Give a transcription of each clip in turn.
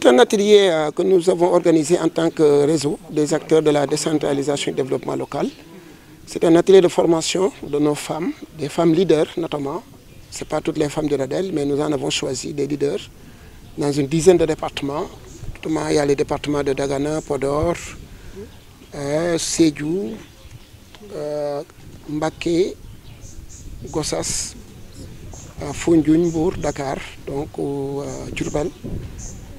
C'est un atelier que nous avons organisé en tant que réseau des acteurs de la décentralisation et du développement local. C'est un atelier de formation de nos femmes, des femmes leaders notamment. Ce n'est pas toutes les femmes de Radel, mais nous en avons choisi des leaders dans une dizaine de départements. Notamment, il y a les départements de Dagana, Podor, Sédhiou, Mbacké, Gossas, Foundiougne, Mbour, Dakar, donc Diourbel.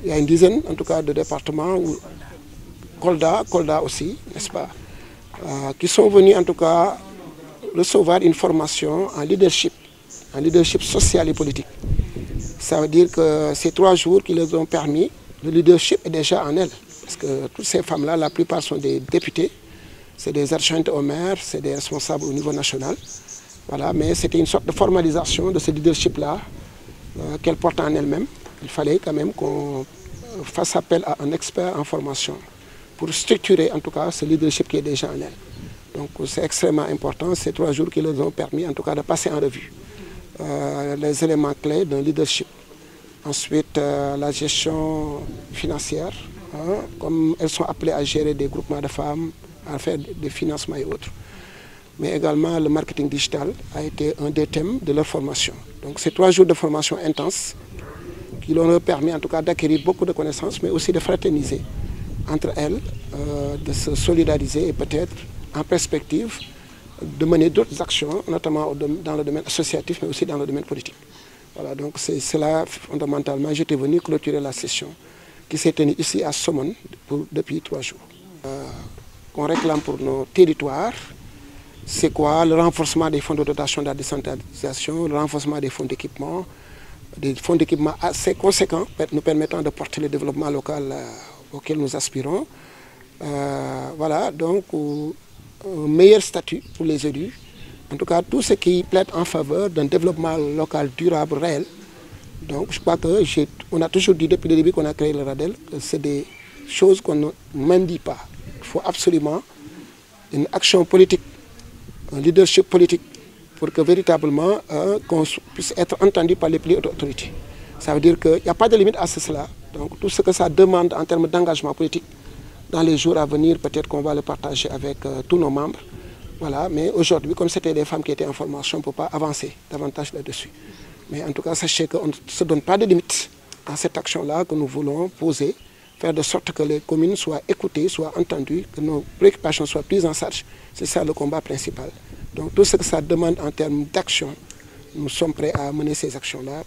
Il y a une dizaine en tout cas de départements, Kolda aussi, n'est-ce pas, qui sont venus en tout cas recevoir une formation en leadership social et politique. Ça veut dire que ces 3 jours qui leur ont permis, le leadership est déjà en elles. Parce que toutes ces femmes-là, la plupart sont des députés, c'est des adjointes au maire, c'est des responsables au niveau national. Voilà, mais c'était une sorte de formalisation de ce leadership-là qu'elles portent en elles-mêmes. Il fallait quand même qu'on fasse appel à un expert en formation pour structurer en tout cas ce leadership qui est déjà en elles. Donc c'est extrêmement important, ces 3 jours qui leur ont permis en tout cas de passer en revue les éléments clés d'un leadership. Ensuite, la gestion financière, comme elles sont appelées à gérer des groupements de femmes, à faire des financements et autres. Mais également le marketing digital a été un des thèmes de leur formation. Donc ces 3 jours de formation intense qui leur ont permis en tout cas d'acquérir beaucoup de connaissances, mais aussi de fraterniser entre elles, de se solidariser et peut-être en perspective de mener d'autres actions, notamment dans le domaine associatif, mais aussi dans le domaine politique. Voilà, donc c'est cela fondamentalement. J'étais venu clôturer la session qui s'est tenue ici à Somone depuis 3 jours. Qu'on réclame pour nos territoires, c'est quoi? Le renforcement des fonds de dotation de la décentralisation, le renforcement des fonds d'équipement assez conséquents nous permettant de porter le développement local auquel nous aspirons. Voilà, donc un meilleur statut pour les élus. En tout cas, tout ce qui plaide en faveur d'un développement local durable, réel. Donc je crois qu'on a toujours dit depuis le début qu'on a créé le Radel que c'est des choses qu'on ne mendie pas. Il faut absolument une action politique, un leadership politique pour que véritablement qu'on puisse être entendu par les plus hautes autorités. Ça veut dire qu'il n'y a pas de limite à cela. Donc tout ce que ça demande en termes d'engagement politique, dans les jours à venir, peut-être qu'on va le partager avec tous nos membres. Voilà, mais aujourd'hui, comme c'était des femmes qui étaient en formation, on ne peut pas avancer davantage là-dessus. Mais en tout cas, sachez qu'on ne se donne pas de limite dans cette action-là que nous voulons poser, faire de sorte que les communes soient écoutées, soient entendues, que nos préoccupations soient prises en charge. C'est ça le combat principal. Donc tout ce que ça demande en termes d'action, nous sommes prêts à mener ces actions-là.